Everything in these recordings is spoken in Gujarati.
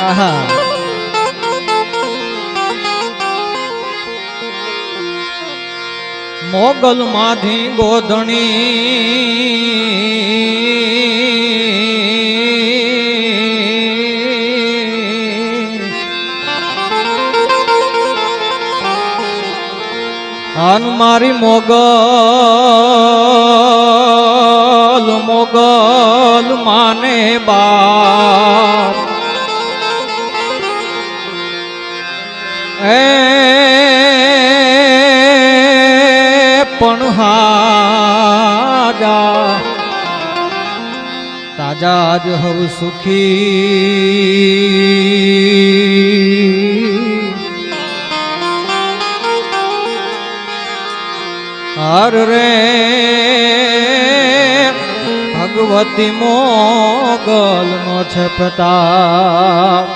આહા મોગલ માધી ગોધણી આન મારી મોગલ મોગલ માને બાપ પણ હાજા તાજા જ હવ સુખી હર રે ભગવતી મોગલ નો છે પ્રતાપ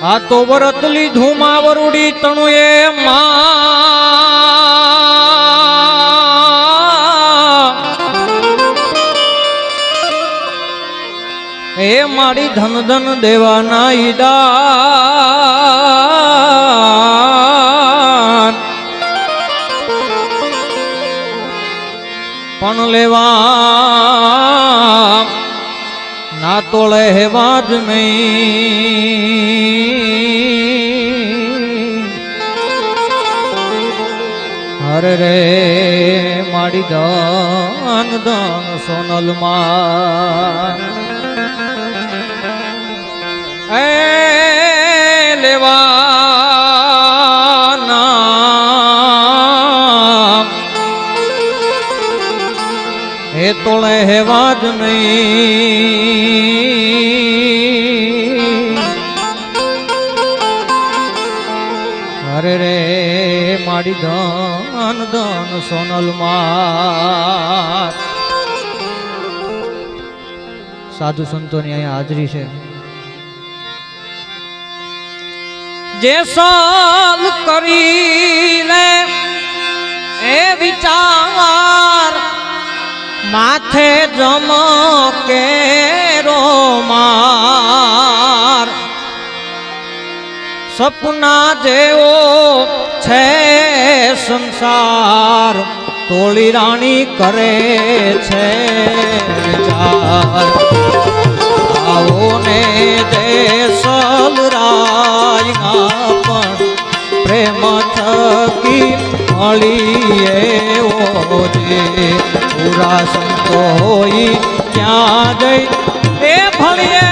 આ તો વરત લીધું માવરુડી તણું એ એ મારી ધન ધન દેવાના ઈદાન પણ લેવા ના તોળે હેવા જ નહીં હરે રે મારી ધન ધન સોનલ માં એ લેવાના એ તોળે હેવા જ નહીં હરે રે મારી ધન ધન સોનલ માં સાધુ સંતોની અહીંયા હાજરી છે જે સાલ કરી લે એ વિચાર માથે જમકે રોમાર સપના જેવો છે સંસાર તોળી રાણી કરે છે વિચાર આવો ને જે સલરાયના પણ પ્રેમ થકી મળીએ ઓ જે પૂરા સંતો હોય ત્યાં જઈ એ ભણીએ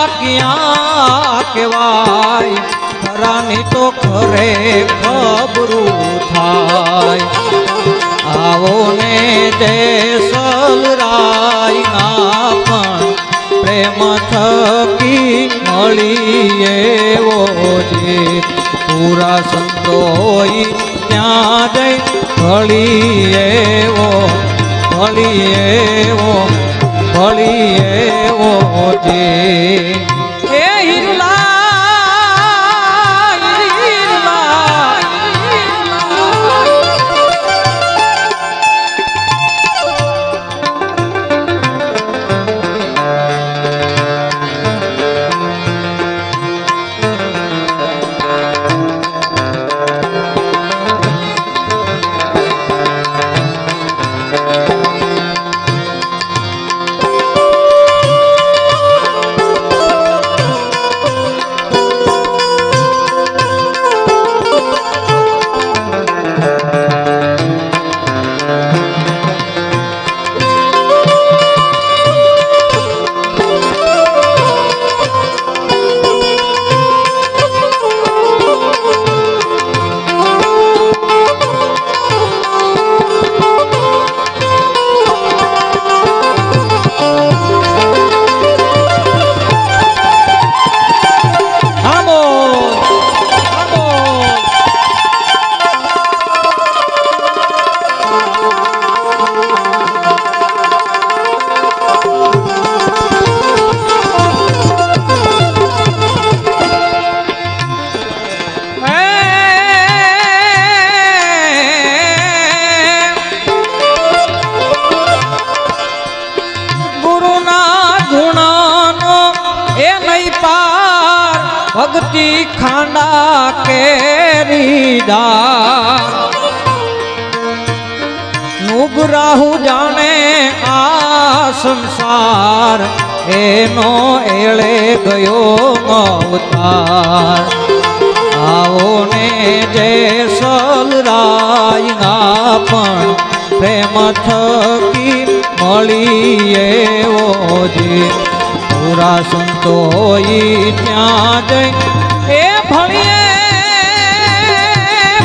ફટાકિયા કેવાય ખરાની તો ખરે ખબરું થાય આવો ને જે સલરાયના પણ પ્રેમ થકી મળીએ ઓ જે પૂરા સંતો હોય ત્યાં જઈ ભળીએ ઓ જે હે હિરલા ભક્તિ ખાંડા કેરીદાર નુગરાહુ જાણે આ સંસાર એનો એળે ગયો અવતાર આવો ને જે સલરાયના પણ પ્રેમ થકી મળી એવો જી પૂરા સંતોઈ ત્યાં જઈ એ ભણીએ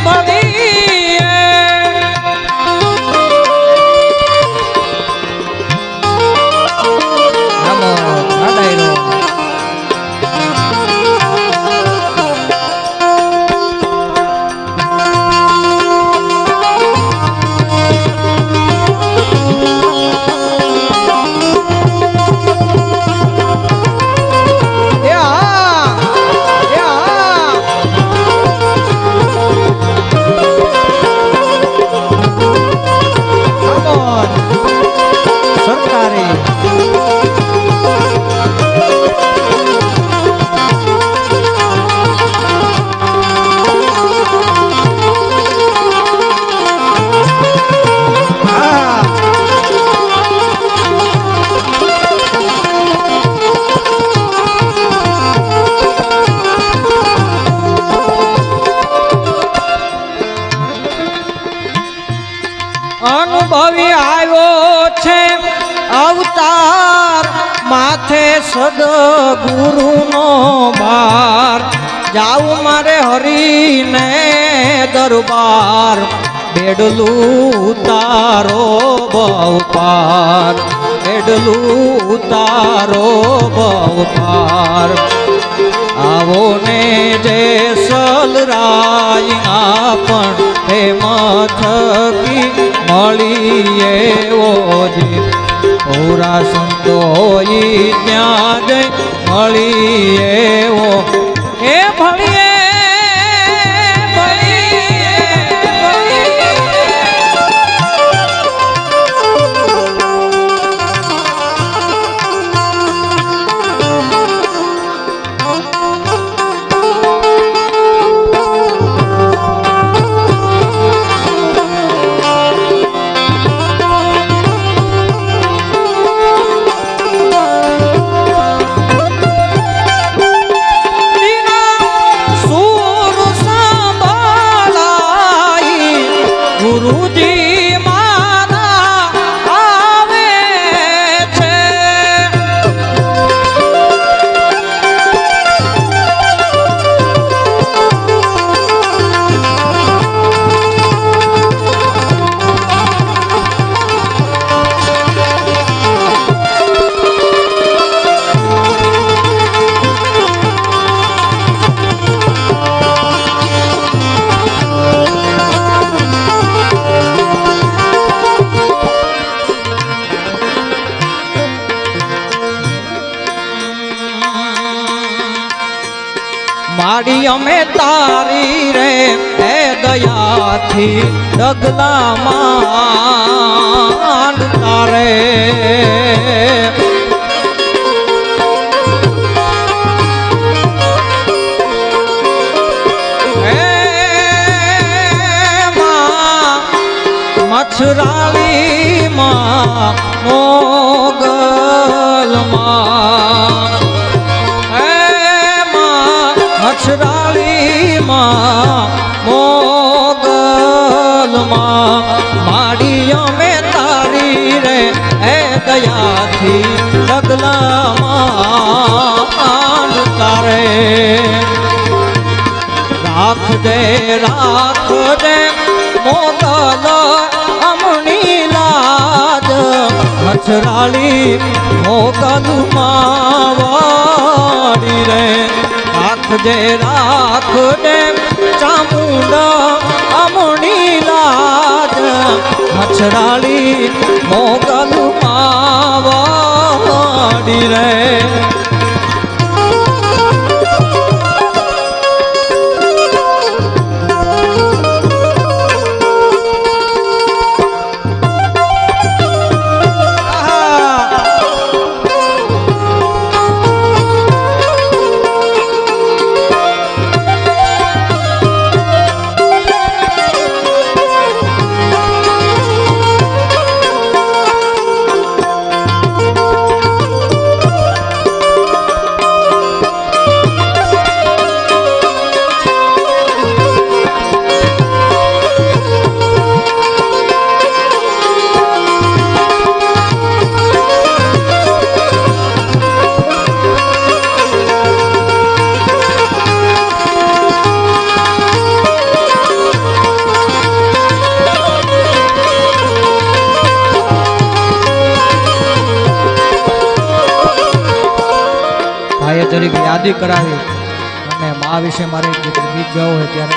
ભણીએ અનુભવી આવ્યો છે અવતાર માથે સદગુરુનો ભાર જાઉં મારે હરીને દરબાર બેડલું તારો બહુ પાર બેડલું તારો બહુ પાર આવો ને જે સલરાય પણ હે મથકી મળી એવો જી પૂરા સંતોઈ ત્યાં જઈ મળી એવો એ ભણીએ ગુરુજી મારા આવે છે માડી અમે તારી રે હે દયાથી ડગલા માંડ તારે હે માં મછરાળી માં મોગલ માં મછરાળીમાં મોગલમાં માડી અમે તારી રે હે દયાથી ડગલામાં તારે રાખજે રાખજે મોગલ અમણી લાજ મછરાળી મોગલમાં વાડી રે રાખજે રાખજે ચામુંડા અમણી લાજ મછરાળી મોગલમાં વાડી રે વિનંતી કરાવી અને મા વિશે મારે ગીત ગાવું હોય ત્યારે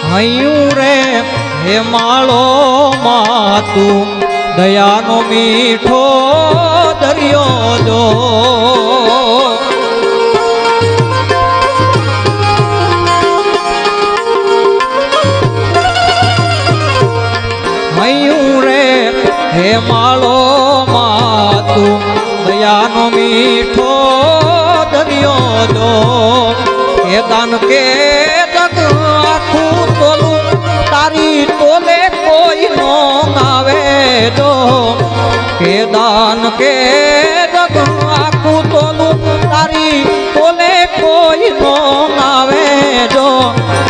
હૈયું રે હે માળો માતું દયાનો મીઠો દરિયો જો હૈયું રે હે માળો માતું દયાનો મીઠો દરિયો જો એ દાન કે જગ આખું તોલું તારી તોલે કોઈ નો આવે જો કે દાન કે જગ આખું તોલું તારી તોલે કોઈ નો આવે જો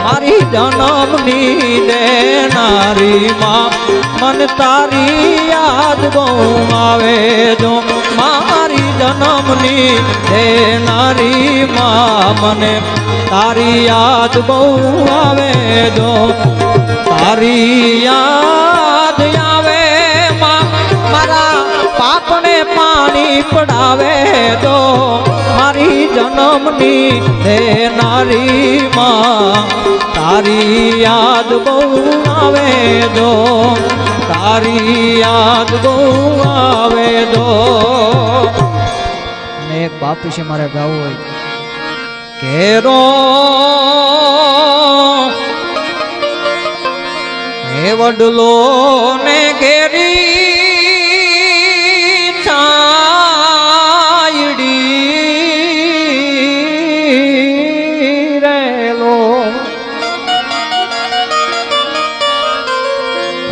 મારી જન્મની દેનારી માં મન તારી યાદ બહુ આવે જો મારી જન્મની દેનારી માં મને તારી યાદ બહુ આવે જો તારી યાદ આવે માં મારા પાપને પાણી પડાવે જો મારી જન્મની દેનારી માં તારી યાદ બહુ આવે જો તારી યાદ બહુ આવે જો અને એક બાપ વિશે મારે ગાવું હોય કેરો હે વડલો ને ઘેરી છાયડી રેલો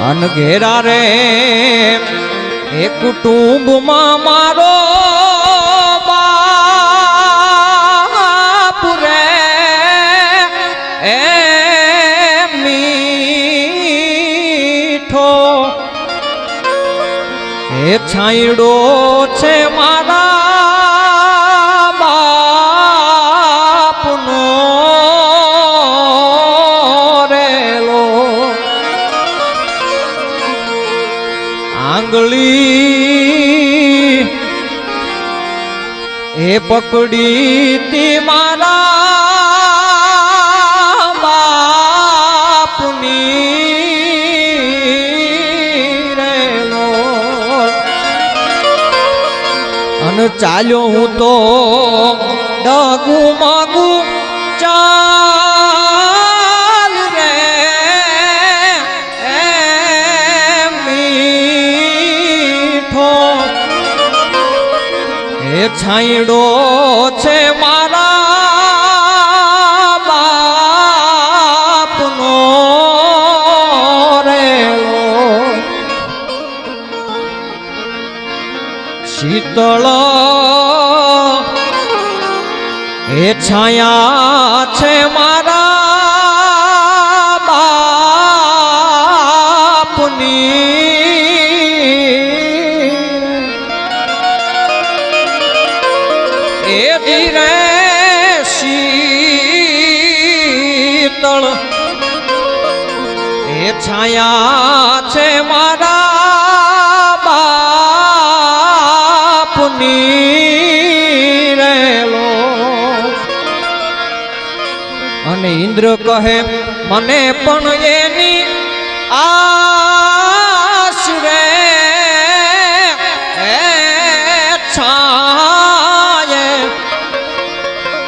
અનઘેરા રે એ કુટુંબમાં મારો બાપ રે એ મીઠો એ છાંયડો છે મારા બાપનો રેલો આંગળી એ પકડી તી મારા બાપની રેલો અને ચાલ્યો હું તો ડગું માગું ચાલ રે એ છાંયડો છે મારા બાપનો રેલો શીતળ એ છાયા છે મારા બાપની એ ધીરે શીતળ એ છાયા છે મારા બાપની રેલો અને ઇન્દ્ર કહે મને પણ એની આશ રે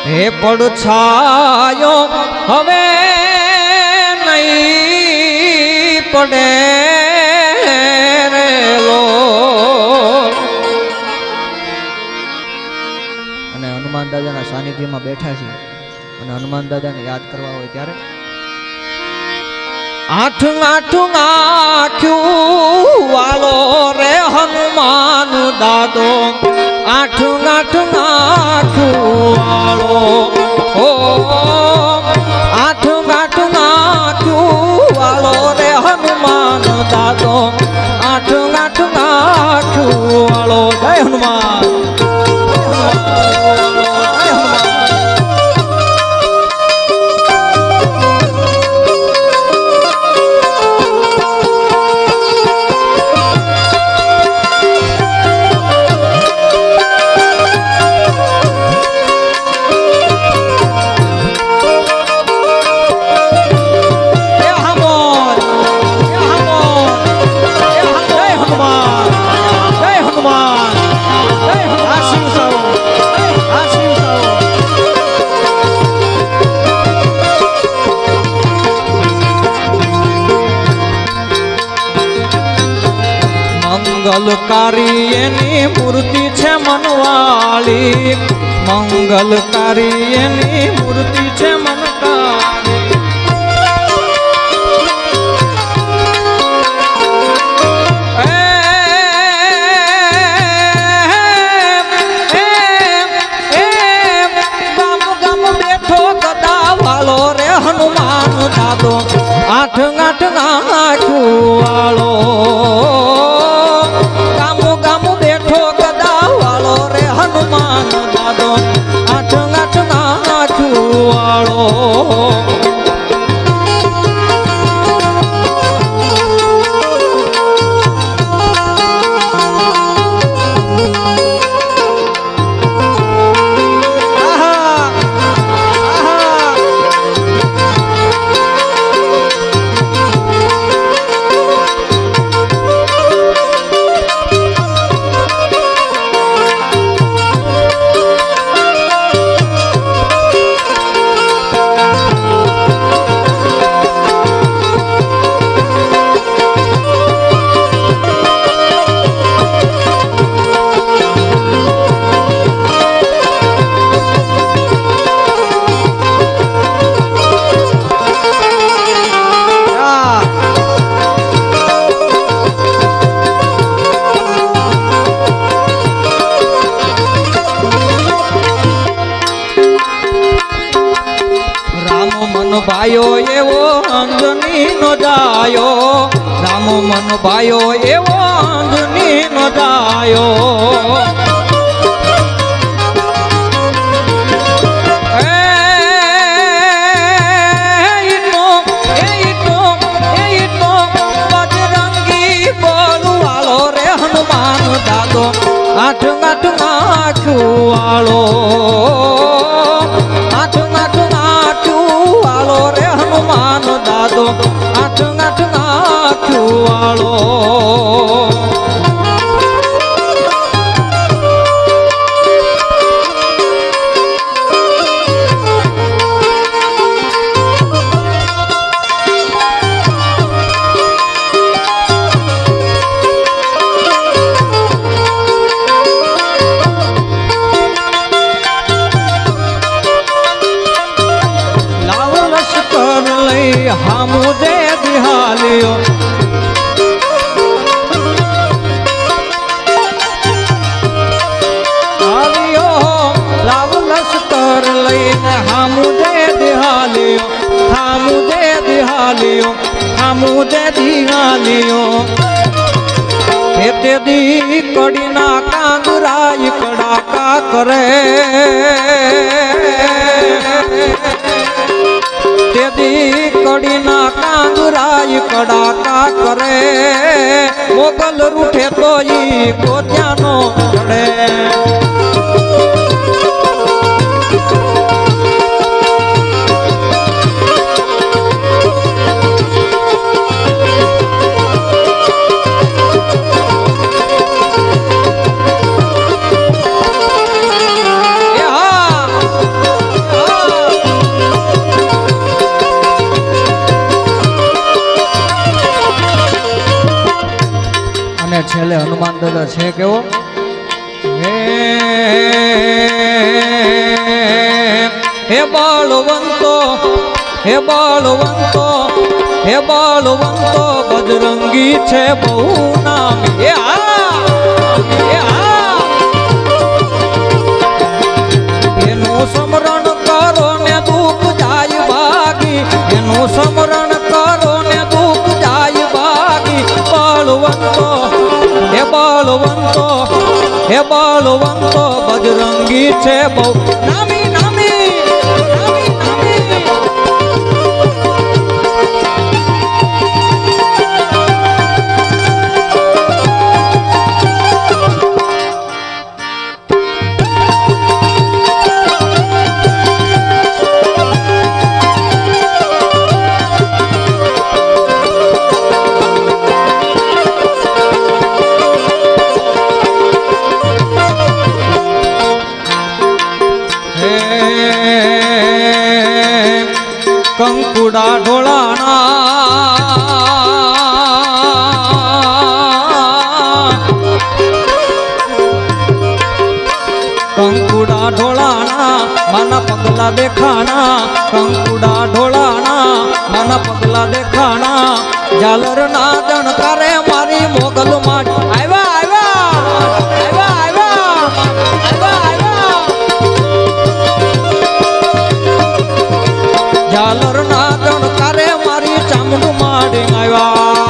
હે પડછાયો હવે નહીં પડે રેલો અને હનુમાન દાદાના સાનિધ્યમાં બેઠા છીએ અને હનુમાન દાદાને યાદ કરવા હોય ત્યારે આઠું આઠું આખ્યું વાલો રે હનુમાન દાદો આઠું આઠું આખ્યું વાલો ઓ આઠું આઠું આખ્યું વાલો રે હનુમાન દાદો આઠું આઠું આખ્યું વાલો જય હનુમાન મંગલકારી એની મૂર્તિ છે મનવાળી, મંગલકારી એની મૂર્તિ છે મનકારી. હનુમાન દાદો આઠ આઠ નાખ્યું વાળો, ગામો ગામો બેઠો ગદા વાળો રે હનુમાન દાદો આઠ આઠ નાખ્યું વાળો. ભાયો એવો અંજની નો જાયો, રામ મન ભાયો એવો અંજની નો જાયો. બજરંગી બોલવાળો રે હનુમાન દાદો આઠ આઠ નાખ્યું વાળો, હનુમાન દાદો આઠ આઠ નાખ્યું વાળો. હામુ દે દિહાલ્યો, લાવ લશ્કર લઈને હામુ દે દિહાલ્યો, હામુ દે દિહાલ્યો, હામુ દે દિહાલ્યો. તે દી કડીના કાંગરાય કડાકા કરે, તેદી કડીના કાંગરાય કડાકા કરે, મોગલ રૂઠે તો ઈ કોત્યાનો ચડે. છેલ્લે હનુમાન દાદા છે કેવો, હે બળવંતો, હે બળવંતો, હે બળવંતો બજરંગી છે બહુ નામ. એનું સ્મરણ કરો ને દુઃખ જાય ભાગી, એનું સ્મરણ કરો ને દુઃખ જાય ભાગી. બળવંતો, હે બળવંતો, હે બળવંતો બજરંગી છે બહુ નામી નામી નામી નામી. કંકુડા ઢોળાના પગલા દેખાણા કંકુડા ઢોળાણા માના પગલા દેખાણા ઝાલર ના જણકારે મારી મોગલ માં આવ્યા આવ્યા આવ્યા આવ્યા ઝાલર ના જણકારે મારી ચામુંડ માડી આવ્યા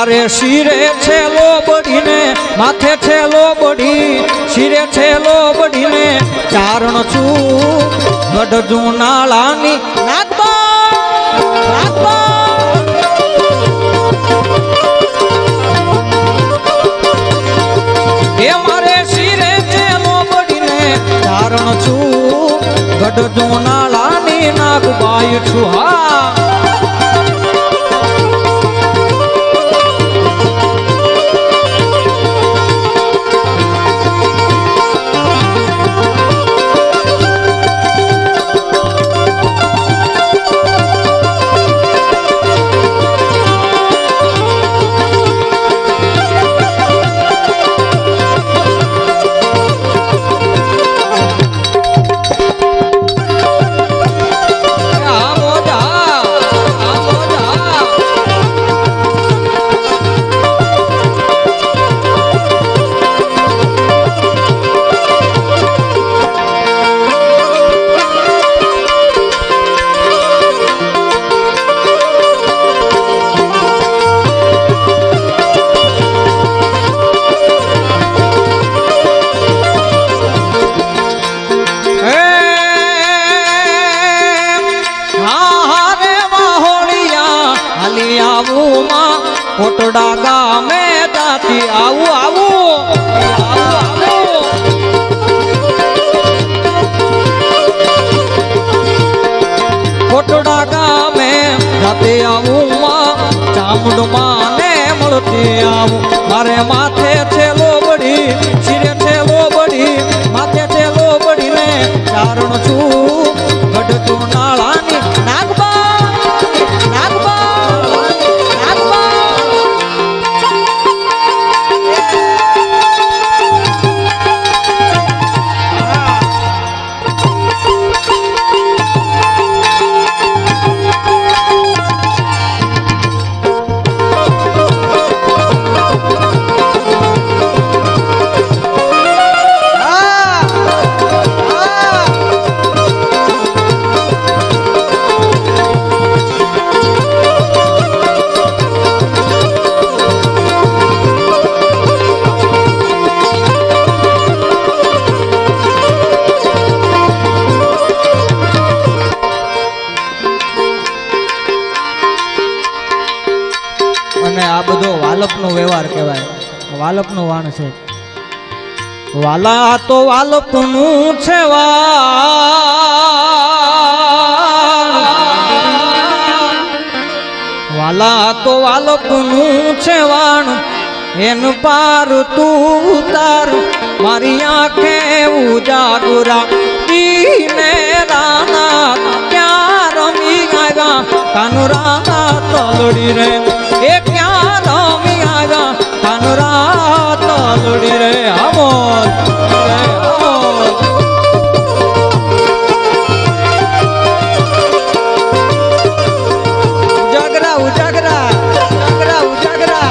મારે શિરે છેલો બઢીને માથે છેલો બઢી શિરે છેલો બઢીને ચારણ છું ગઢ જુનાળાની એ મારે શિરે છેલો બઢીને ચારણ છું ગઢ જુનાળાની નાગબાઈ છું હા કોટડા ગામે જાતી આવું કોટડા ગામે જાતે આવું ચામુંડ માને મળતી આવું મારે માથે છેલો બઢી શિરે છેલો બઢી માથે છેલો બઢીને ચારણ છું ગઢ જુનાળાની નાગબા અને આ બધો વાલપનો વ્યવહાર કહેવાય વાલપનો વાણ છે વાલા તો વાલપનું છે વાલા તો વાલપનું છે વાણ એન પાર તું ઉતાર મારી આંખે ઉજાગરા દીને રાના ક્યાં રમી આવ્યા કાનુરા તલડી રે એ ક્યાં રમી આવ્યા કાનુરા તલડી રે અમોલ ઉજાગરા ઉજાગરા ઉજાગરા ઉજાગરા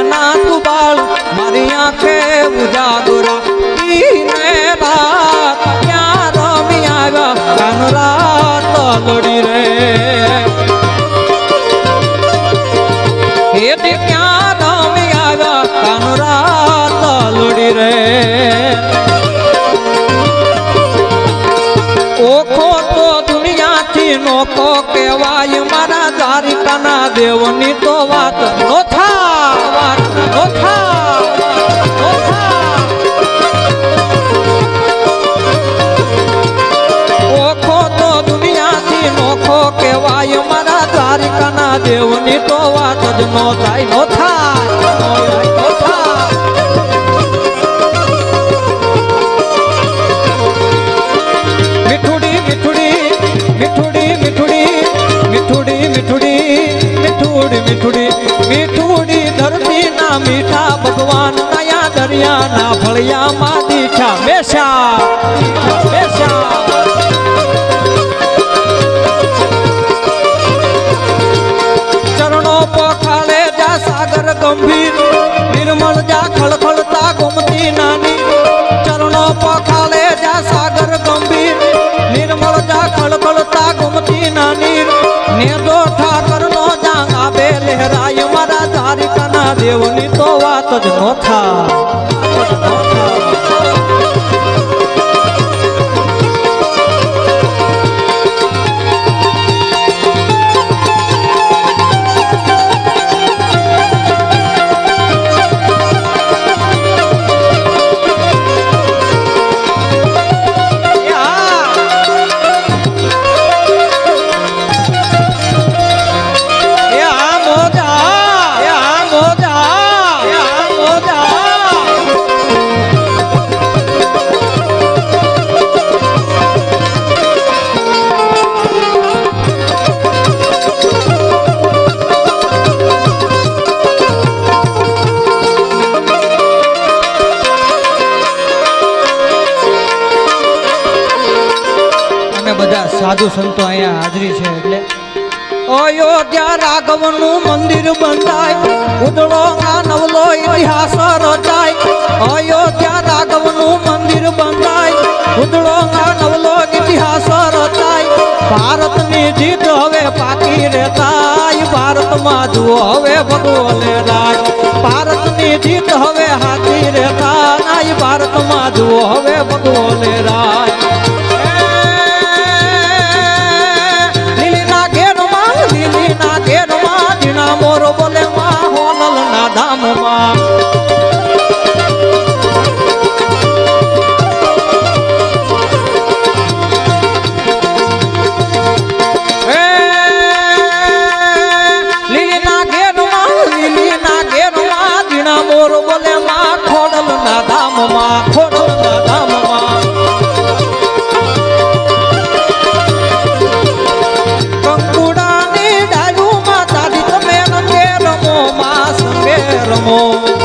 ના તું બાળ મારી આંખે ઉજાગરા ને રાત ત્યાં રમી આવ્યા કાન રાત લડી રે એ ત્યાં રમી આવ્યા કાન રાત લડી રે ઓખો તો દુનિયાથી નોખો કહેવાય મારા દ્વારિકાના દેવની તો વાત નો થા ઓખો તો દુનિયાથી નોખો કહેવાય મારા દ્વારિકાના દેવની તો વાત જ નો થાય નો થાય નો થાય મીઠુડી મીઠુડી મીઠુડી મીઠુડી મીઠુડી મીઠુડી મીઠુડી મીઠુડી મીઠુડી ધરતી ના મીઠા ભગવાન નયા દરિયા ના ફળિયા માં દીઠા બેસા બેસા ચરણો પખાળે જા સાગર ગંભીર નિર્મળ જા ખળખળતા ગોમતી નાની ચરણો પખાળે જા સાગર ગંભીર નિર્મળ જા ખળખળતા ગોમતી નાની ને દો ઠાકર નો જાંગ આબે લહેરાય મારા દ્વારિકાના દેવની તો વાત જ નો થા સાધુ સંતો અહીંયા હાજરી છે એટલે અયોધ્યા રાઘવનું મંદિર બંધાય ઉદળો આ નવલો ઇતિહાસ રચાય અયોધ્યા રાઘવનું મંદિર બંધાય ઉદળો આ નવલો ઇતિહાસ રચાય ભારતની જીત હવે પાકી રહેતાય ભારતમાં જુઓ હવે ભગવો લેરાય ભારતની જીત હવે હાથી રહેતાય ભારતમાં જુઓ હવે ભગવો લેરાય મોરો બોલે માં હોનલ ના ધામમાં લીલી ના ઘેરમાં જીણા મોરો બોલે માં ખોડલ ના ધામમાં ખોડલ ના ધામમાં રમો